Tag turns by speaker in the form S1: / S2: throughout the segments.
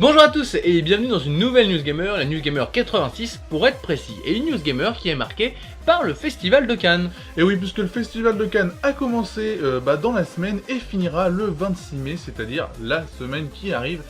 S1: Bonjour à tous et bienvenue dans une nouvelle News Gamer, la News Gamer 86 pour être précis, et une News Gamer qui est marquée par le Festival de Cannes.
S2: Et oui, puisque le Festival de Cannes a commencé dans la semaine et finira le 26 mai, c'est-à-dire la semaine qui arrive.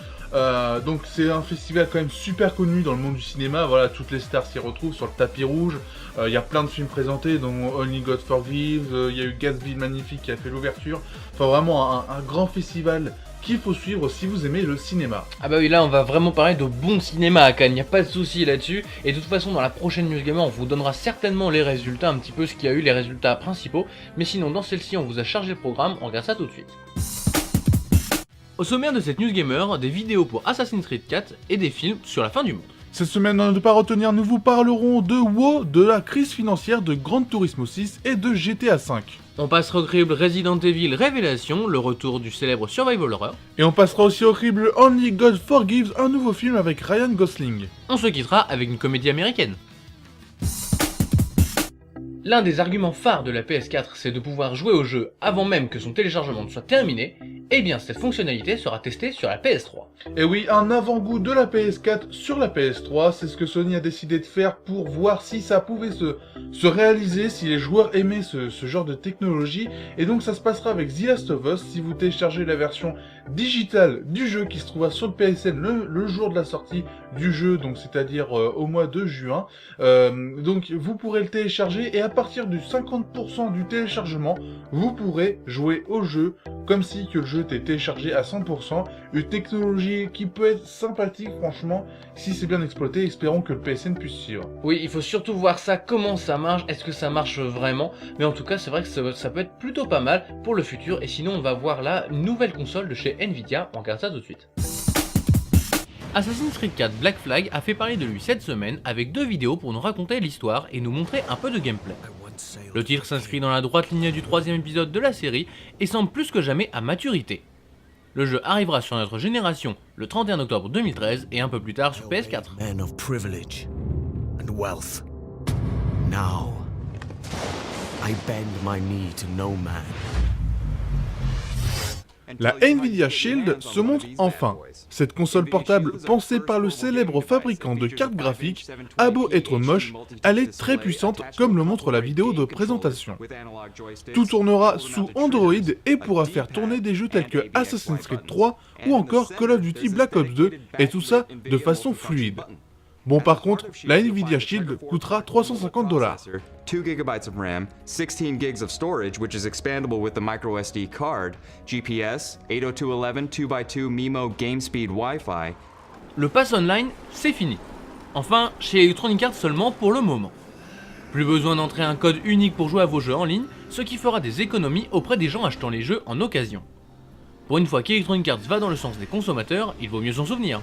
S2: Donc c'est un festival quand même super connu dans le monde du cinéma, voilà, toutes les stars s'y retrouvent sur le tapis rouge, il y a plein de films présentés, dont Only God Forgives, il y a eu Gatsby le Magnifique qui a fait l'ouverture, enfin vraiment un grand festival qu'il faut suivre si vous aimez le cinéma.
S1: Ah bah oui, là on va vraiment parler de bon cinéma à Cannes, il n'y a pas de souci là-dessus, et de toute façon dans la prochaine News Gamer on vous donnera certainement les résultats, un petit peu ce qu'il y a eu, les résultats principaux, mais sinon dans celle-ci on vous a chargé le programme, on regarde ça tout de suite. Au sommaire de cette News Gamer, des vidéos pour Assassin's Creed 4 et des films sur la fin du monde.
S2: Cette semaine, à ne pas retenir, nous vous parlerons de WoW, de la crise financière, de Gran Turismo 6 et de GTA 5.
S1: On passera au crible Resident Evil Révélation, le retour du célèbre survival horror.
S2: Et on passera aussi au crible Only God Forgives, un nouveau film avec Ryan Gosling.
S1: On se quittera avec une comédie américaine. L'un des arguments phares de la PS4, c'est de pouvoir jouer au jeu avant même que son téléchargement ne soit terminé, et bien cette fonctionnalité sera testée sur la PS3.
S2: Et oui, un avant-goût de la PS4 sur la PS3, c'est ce que Sony a décidé de faire pour voir si ça pouvait se réaliser, si les joueurs aimaient ce genre de technologie, et donc ça se passera avec The Last of Us, si vous téléchargez la version digitale du jeu qui se trouvera sur le PSN le jour de la sortie du jeu, donc c'est-à-dire au mois de juin, donc vous pourrez le télécharger, et à partir du 50% du téléchargement, vous pourrez jouer au jeu comme si que le jeu était téléchargé à 100%, une technologie qui peut être sympathique franchement, si c'est bien exploité, espérons que le PSN puisse suivre.
S1: Oui, il faut surtout voir ça, comment ça marche, est-ce que ça marche vraiment, mais en tout cas c'est vrai que ça peut être plutôt pas mal pour le futur, et sinon on va voir là une nouvelle console de chez Nvidia, on regarde ça tout de suite. Assassin's Creed 4 Black Flag a fait parler de lui cette semaine avec deux vidéos pour nous raconter l'histoire et nous montrer un peu de gameplay. Le titre s'inscrit dans la droite ligne du troisième épisode de la série et semble plus que jamais à maturité. Le jeu arrivera sur notre génération le 31 octobre 2013 et un peu plus tard sur PS4.
S2: La Nvidia Shield se montre enfin. Cette console portable pensée par le célèbre fabricant de cartes graphiques a beau être moche, elle est très puissante comme le montre la vidéo de présentation. Tout tournera sous Android et pourra faire tourner des jeux tels que Assassin's Creed 3 ou encore Call of Duty Black Ops 2 et tout ça de façon fluide. Bon, par contre, la Nvidia Shield coûtera $350.
S3: 2 GB of RAM, 16 gigs of storage, which is expandable with the microSD card, GPS, 802.11 2x2 MIMO GameSpeed Wi-Fi.
S1: Le pass online, c'est fini. Enfin, chez Electronic Arts seulement pour le moment. Plus besoin d'entrer un code unique pour jouer à vos jeux en ligne, ce qui fera des économies auprès des gens achetant les jeux en occasion. Pour une fois qu'Electronic Arts va dans le sens des consommateurs, il vaut mieux s'en souvenir.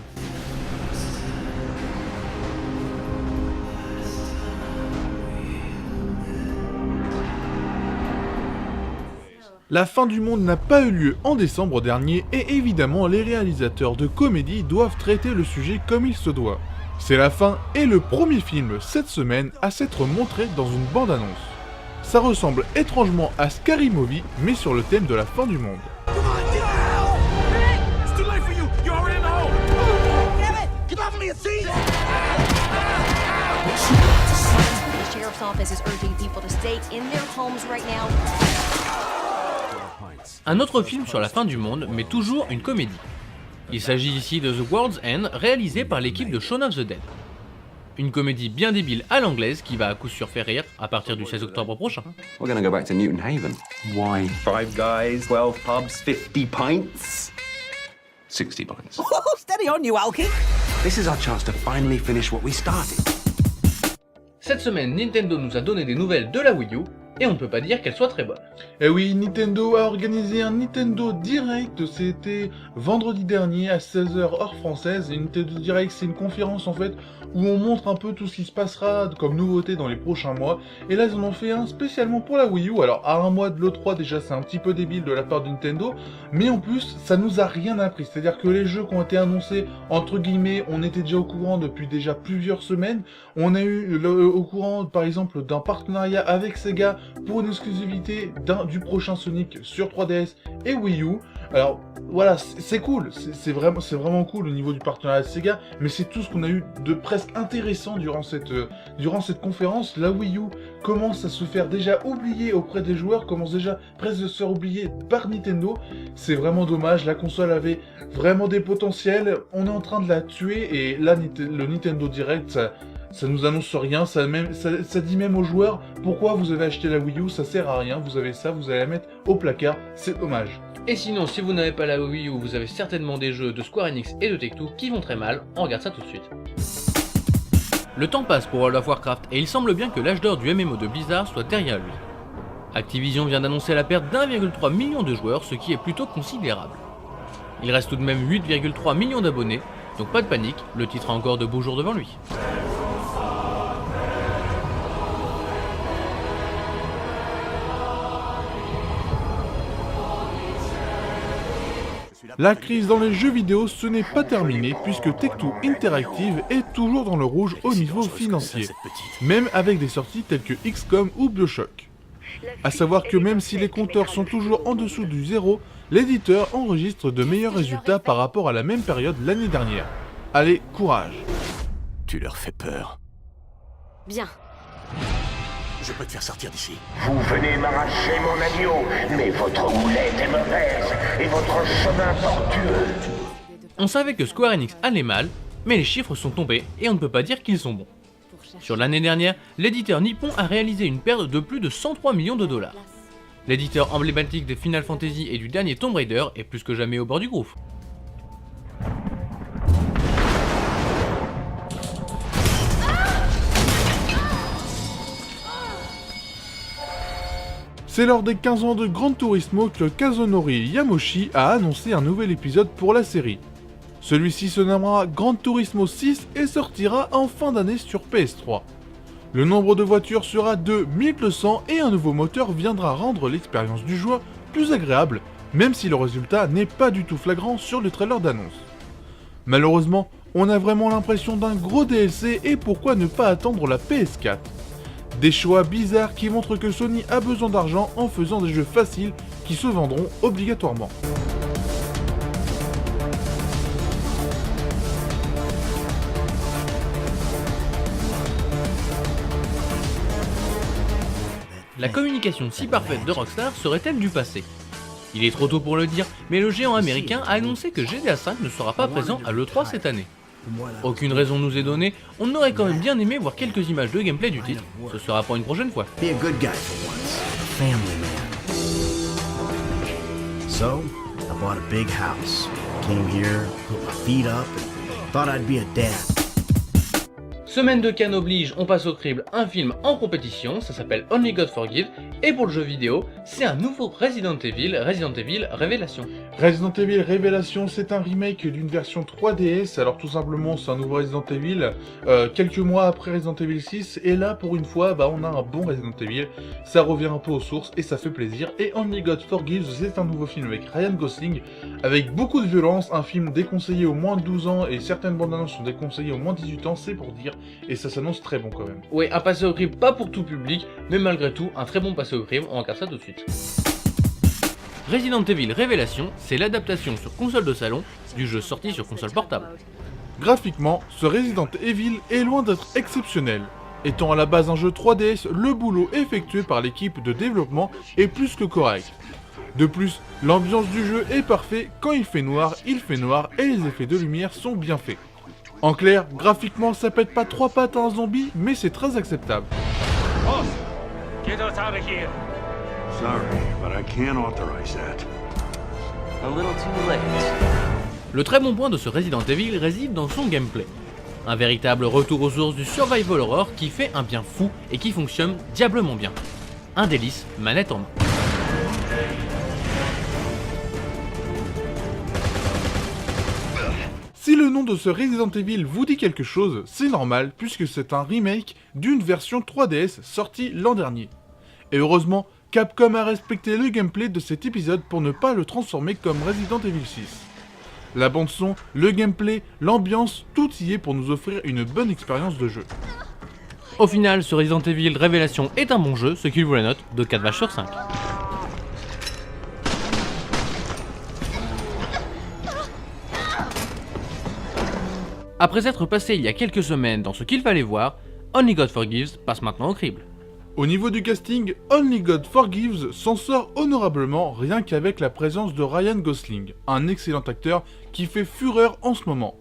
S2: La fin du monde n'a pas eu lieu en décembre dernier et évidemment les réalisateurs de comédie doivent traiter le sujet comme il se doit. C'est la fin et le premier film cette semaine à s'être montré dans une bande-annonce. Ça ressemble étrangement à Scary Movie mais sur le thème de la fin du monde.
S1: Un autre film sur la fin du monde, mais toujours une comédie. Il s'agit ici de The World's End, réalisé par l'équipe de Shaun of the Dead. Une comédie bien débile à l'anglaise qui va à coup sûr faire rire à partir du 16 octobre prochain.
S4: We're gonna go back to Newton Haven. Why? 5 guys, 12 pubs, 50 pints. 60 pints.
S5: Steady on you, Alki.
S4: This is our chance to finally finish what we started.
S1: Cette semaine, Nintendo nous a donné des nouvelles de la Wii U, et on ne peut pas dire qu'elle soit très bonne.
S2: Et oui, Nintendo a organisé un Nintendo Direct, c'était vendredi dernier à 16h heure française. Et Nintendo Direct, c'est une conférence en fait où on montre un peu tout ce qui se passera comme nouveauté dans les prochains mois. Et là, ils en ont fait un spécialement pour la Wii U. Alors, à un mois de l'E3, déjà, c'est un petit peu débile de la part de Nintendo, mais en plus, ça nous a rien appris. C'est-à-dire que les jeux qui ont été annoncés, entre guillemets, on était déjà au courant depuis déjà plusieurs semaines. On a eu au courant, par exemple, d'un partenariat avec Sega pour une exclusivité du prochain Sonic sur 3DS et Wii U. Alors voilà, c'est cool, c'est vraiment cool au niveau du partenariat de Sega, mais c'est tout ce qu'on a eu de presque intéressant durant cette conférence. La Wii U commence à se faire déjà oublier auprès des joueurs, commence déjà presque à se faire oublier par Nintendo. C'est vraiment dommage, la console avait vraiment des potentiels, on est en train de la tuer, et là le Nintendo Direct, ça nous annonce rien, ça dit même aux joueurs, pourquoi vous avez acheté la Wii U, ça sert à rien, vous avez ça, vous allez la mettre au placard, c'est dommage.
S1: Et sinon, si vous n'avez pas la Wii U, vous avez certainement des jeux de Square Enix et de Take-Two qui vont très mal, on regarde ça tout de suite. Le temps passe pour World of Warcraft et il semble bien que l'âge d'or du MMO de Blizzard soit derrière lui. Activision vient d'annoncer la perte d'1,3 million de joueurs, ce qui est plutôt considérable. Il reste tout de même 8,3 millions d'abonnés, donc pas de panique, le titre a encore de beaux jours devant lui.
S2: La crise dans les jeux vidéo, ce n'est pas terminé puisque Take-Two Interactive est toujours dans le rouge au niveau financier, même avec des sorties telles que XCOM ou BioShock. A savoir que même si les compteurs sont toujours en dessous du zéro, l'éditeur enregistre de meilleurs résultats par rapport à la même période l'année dernière. Allez, courage!
S5: Tu leur fais peur.
S6: Bien.
S5: Je peux te faire sortir d'ici.
S7: Vous venez m'arracher mon agneau, mais votre houlette est mauvaise et votre chemin tortueux.
S1: On savait que Square Enix allait mal, mais les chiffres sont tombés et on ne peut pas dire qu'ils sont bons. Sur l'année dernière, l'éditeur nippon a réalisé une perte de plus de 103 millions de dollars. L'éditeur emblématique de Final Fantasy et du dernier Tomb Raider est plus que jamais au bord du gouffre.
S2: C'est lors des 15 ans de Gran Turismo que Kazunori Yamoshi a annoncé un nouvel épisode pour la série. Celui-ci se nommera Gran Turismo 6 et sortira en fin d'année sur PS3. Le nombre de voitures sera de 1200 et un nouveau moteur viendra rendre l'expérience du joueur plus agréable, même si le résultat n'est pas du tout flagrant sur le trailer d'annonce. Malheureusement, on a vraiment l'impression d'un gros DLC et pourquoi ne pas attendre la PS4 ? Des choix bizarres qui montrent que Sony a besoin d'argent en faisant des jeux faciles qui se vendront obligatoirement.
S1: La communication si parfaite de Rockstar serait-elle du passé? Il est trop tôt pour le dire, mais le géant américain a annoncé que GTA V ne sera pas présent à l'E3 cette année. Aucune raison nous est donnée, on aurait quand même bien aimé voir quelques images de gameplay du titre, ce sera pour une prochaine fois.
S5: Be a good guy for once. A family man. So, I bought a big house. Came here, put my feet up, and thought I'd be a dad.
S1: Semaine de Cannes oblige, on passe au crible un film en compétition, ça s'appelle Only God Forgive, et pour le jeu vidéo, c'est un nouveau Resident Evil Révélation.
S2: Resident Evil Révélation, c'est un remake d'une version 3DS, alors tout simplement c'est un nouveau Resident Evil, quelques mois après Resident Evil 6, et là pour une fois, on a un bon Resident Evil, ça revient un peu aux sources et ça fait plaisir, et Only God Forgives, c'est un nouveau film avec Ryan Gosling, avec beaucoup de violence, un film déconseillé aux moins de 12 ans, et certaines bandes annonces sont déconseillées aux moins de 18 ans, c'est pour dire, et ça s'annonce très bon quand même.
S1: Ouais, un passé au crible pas pour tout public, mais malgré tout, un très bon passé au crible, on regarde ça tout de suite. Resident Evil Révélation, c'est l'adaptation sur console de salon du jeu sorti sur console portable.
S2: Graphiquement, ce Resident Evil est loin d'être exceptionnel. Étant à la base un jeu 3DS, le boulot effectué par l'équipe de développement est plus que correct. De plus, l'ambiance du jeu est parfaite, quand il fait noir et les effets de lumière sont bien faits. En clair, graphiquement ça pète pas 3 pattes à un zombie, mais c'est très acceptable.
S8: Sorry, but I can't authorize that.
S6: A little too late.
S1: Le très bon point de ce Resident Evil réside dans son gameplay. Un véritable retour aux sources du survival horror qui fait un bien fou et qui fonctionne diablement bien. Un délice, manette en main.
S2: Si le nom de ce Resident Evil vous dit quelque chose, c'est normal puisque c'est un remake d'une version 3DS sortie l'an dernier. Et heureusement, Capcom a respecté le gameplay de cet épisode pour ne pas le transformer comme Resident Evil 6. La bande son, le gameplay, l'ambiance, tout y est pour nous offrir une bonne expérience de jeu.
S1: Au final, ce Resident Evil Révélation est un bon jeu, ce qui lui vaut la note de 4 vaches sur 5. Après être passé il y a quelques semaines dans ce qu'il fallait voir, Only God Forgives passe maintenant au crible.
S2: Au niveau du casting, Only God Forgives s'en sort honorablement rien qu'avec la présence de Ryan Gosling, un excellent acteur qui fait fureur en ce moment.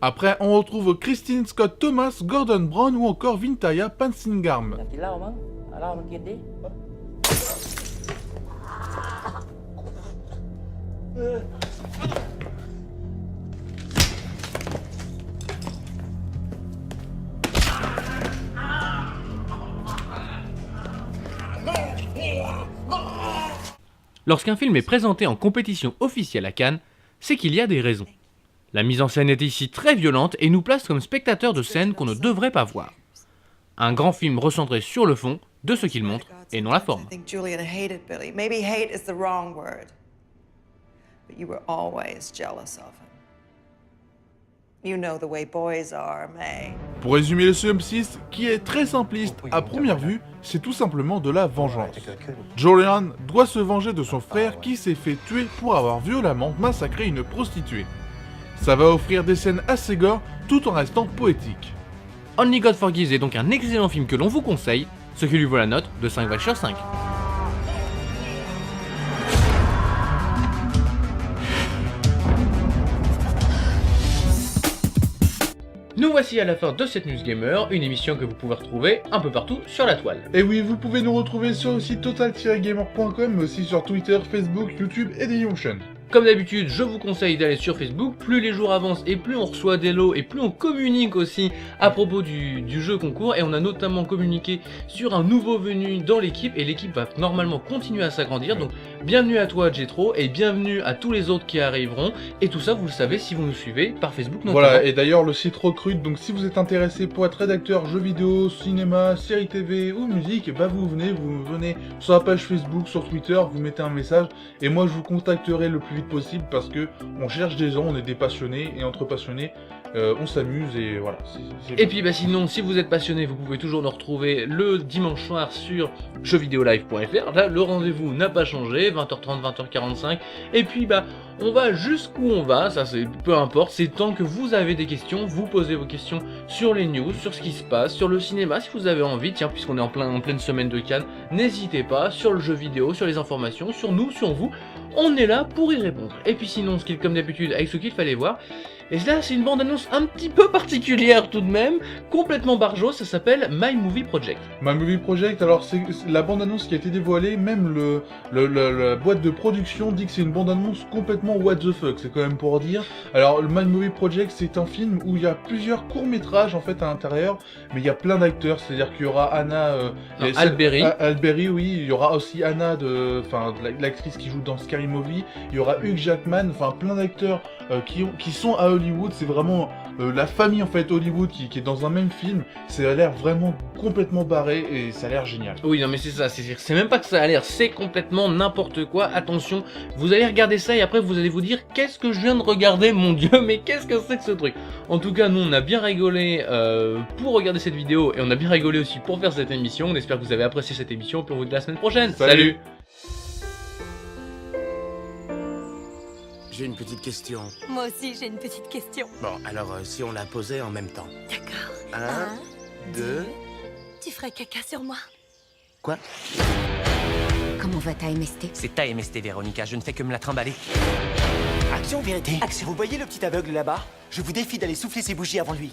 S2: Après, on retrouve Christine Scott Thomas, Gordon Brown ou encore Vintaya Pansingarm.
S1: Lorsqu'un film est présenté en compétition officielle à Cannes, c'est qu'il y a des raisons. La mise en scène est ici très violente et nous place comme spectateurs de scènes qu'on ne devrait pas voir. Un grand film recentré sur le fond de ce qu'il montre et non la forme.
S9: I think Julian hated Billy. Maybe hate is the wrong word. But you were always jealous of him. You know the way boys are, May.
S2: Pour résumer le synopsis, qui est très simpliste à première vue, c'est tout simplement de la vengeance. Julian doit se venger de son frère qui s'est fait tuer pour avoir violemment massacré une prostituée. Ça va offrir des scènes assez gore tout en restant poétique.
S1: Only God Forgives est donc un excellent film que l'on vous conseille, ce qui lui vaut la note de 5 vaches sur 5. Nous voici à la fin de cette News Gamer, une émission que vous pouvez retrouver un peu partout sur la toile.
S2: Et oui, vous pouvez nous retrouver sur le site total-gamer.com, mais aussi sur Twitter, Facebook, YouTube et Dailymotion.
S1: Comme d'habitude, je vous conseille d'aller sur Facebook, plus les jours avancent et plus on reçoit des lots et plus on communique aussi à propos du jeu concours, et on a notamment communiqué sur un nouveau venu dans l'équipe, et l'équipe va normalement continuer à s'agrandir, donc bienvenue à toi Jetro et bienvenue à tous les autres qui arriveront, et tout ça vous le savez si vous nous suivez par Facebook notamment.
S2: Voilà, et d'ailleurs le site recrute, donc si vous êtes intéressé pour être rédacteur jeux vidéo, cinéma, série TV ou musique, bah vous venez sur la page Facebook, sur Twitter, vous mettez un message, et moi je vous contacterai le plus vite possible parce que on cherche des gens, on est des passionnés, et entre passionnés on s'amuse, et voilà.
S1: Et puis bah sinon, si vous êtes passionné, vous pouvez toujours nous retrouver le dimanche soir sur jeuxvideolive.fr. Là le rendez-vous n'a pas changé, 20h30, 20h45, et puis bah on va jusqu'où on va, ça c'est peu importe, c'est tant que vous avez des questions, vous posez vos questions sur les news, sur ce qui se passe, sur le cinéma si vous avez envie, tiens puisqu'on est en pleine semaine de Cannes, n'hésitez pas, sur le jeu vidéo, sur les informations, sur nous, sur vous, on est là pour y répondre. Et puis sinon, ce qu'il comme d'habitude avec ce qu'il fallait voir, et là c'est une bande-annonce un petit peu particulière tout de même, complètement barjo, ça s'appelle My Movie Project.
S2: My Movie Project, alors c'est la bande-annonce qui a été dévoilée, même la boîte de production dit que c'est une bande-annonce complètement what the fuck, c'est quand même pour dire. Alors le My Movie Project, c'est un film où il y a plusieurs courts-métrages en fait à l'intérieur, mais il y a plein d'acteurs, c'est-à-dire qu'il y aura Anna...
S1: Alberi.
S2: Alberi, oui, il y aura aussi Anna, l'actrice qui joue dans Scary Movie, il y aura Hugh Jackman, enfin plein d'acteurs qui sont à Hollywood, c'est vraiment la famille en fait Hollywood qui est dans un même film, ça a l'air vraiment complètement barré et ça a l'air génial.
S1: Oui non mais c'est ça, c'est même pas que ça a l'air, c'est complètement n'importe quoi, attention, vous allez regarder ça et après vous allez vous dire qu'est-ce que je viens de regarder, mon dieu, mais qu'est-ce que c'est que ce truc. En tout cas nous on a bien rigolé pour regarder cette vidéo et on a bien rigolé aussi pour faire cette émission, on espère que vous avez apprécié cette émission, puis on vous dit à la semaine prochaine. Salut.
S5: J'ai une petite question.
S6: Moi aussi, j'ai une petite question.
S5: Bon, alors si on la posait en même temps.
S6: D'accord.
S5: 1, 2...
S6: Tu ferais caca sur moi.
S5: Quoi?
S6: Comment va ta MST?
S10: C'est ta MST, Véronica, je ne fais que me la trimballer.
S11: Action, vérité.
S6: Action.
S11: Vous voyez le petit aveugle là-bas? Je vous défie d'aller souffler ses bougies avant lui.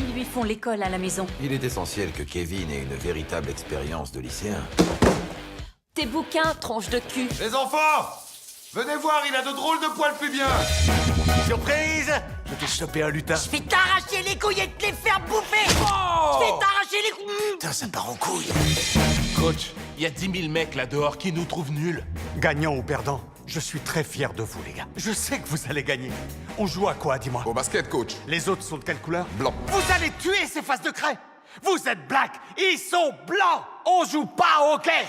S6: Ils lui font l'école à la maison.
S12: Il est essentiel que Kevin ait une véritable expérience de lycéen.
S6: Tes bouquins, tronche de cul.
S13: Les enfants! Venez voir, il a de drôles de poils plus bien!
S11: Surprise! Je t'ai chopé un lutin.
S6: Je vais t'arracher les couilles et te les faire bouffer!
S11: Oh!
S6: Je vais t'arracher les couilles!
S11: Putain, ça part en couille.
S13: Coach, il y a 10 000 mecs là dehors qui nous trouvent nuls.
S11: Gagnant ou perdant, je suis très fier de vous, les gars. Je sais que vous allez gagner. On joue à quoi, dis-moi?
S13: Au basket, coach.
S11: Les autres sont de quelle couleur?
S13: Blanc.
S11: Vous allez tuer ces faces de craie! Vous êtes black, ils sont blancs! On joue pas au hockey!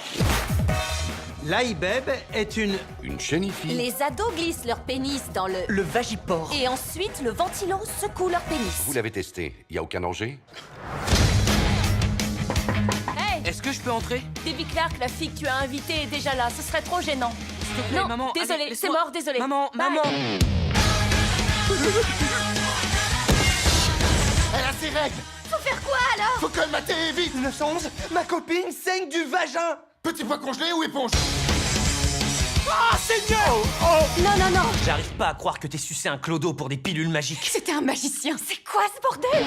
S14: L'Aibeb est une
S8: chenifie.
S6: Les ados glissent leur pénis dans
S14: le vagiport.
S6: Et ensuite, le ventilo secoue leur pénis.
S8: Vous l'avez testé, y a aucun danger?
S6: Hey!
S10: Est-ce que je peux entrer?
S6: Debbie Clark, la fille que tu as invitée, est déjà là. Ce serait trop gênant.
S10: S'il te plaît,
S6: Non,
S10: maman,
S6: désolé,
S10: allez,
S6: c'est
S10: laisse-moi.
S6: mort, désolé.
S10: Maman,
S6: Bye.
S10: maman.
S11: Elle a ses règles.
S6: Faut faire quoi alors?
S11: Faut colmater vite.
S14: 911, ma copine saigne du vagin.
S11: Petit pois congelé ou éponge?
S14: Ah, Seigneur!
S6: Non, non, non.
S10: J'arrive pas à croire que t'aies sucé un clodo pour des pilules magiques.
S6: C'était un magicien. C'est quoi ce bordel?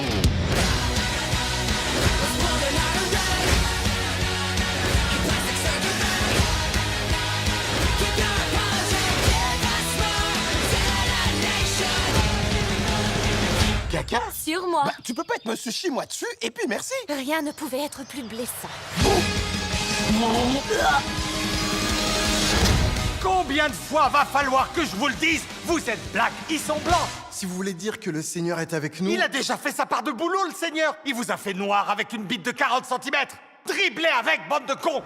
S11: Caca?
S6: Sur moi.
S11: Bah, tu peux pas être me sushi moi dessus et puis merci.
S6: Rien ne pouvait être plus blessant.
S11: Combien de fois va falloir que je vous le dise? Vous êtes black, ils sont blancs. Si vous voulez dire que le Seigneur est avec nous... Il a déjà fait sa part de boulot, le Seigneur. Il vous a fait noir avec une bite de 40 cm. Dribblé avec, bande de cons.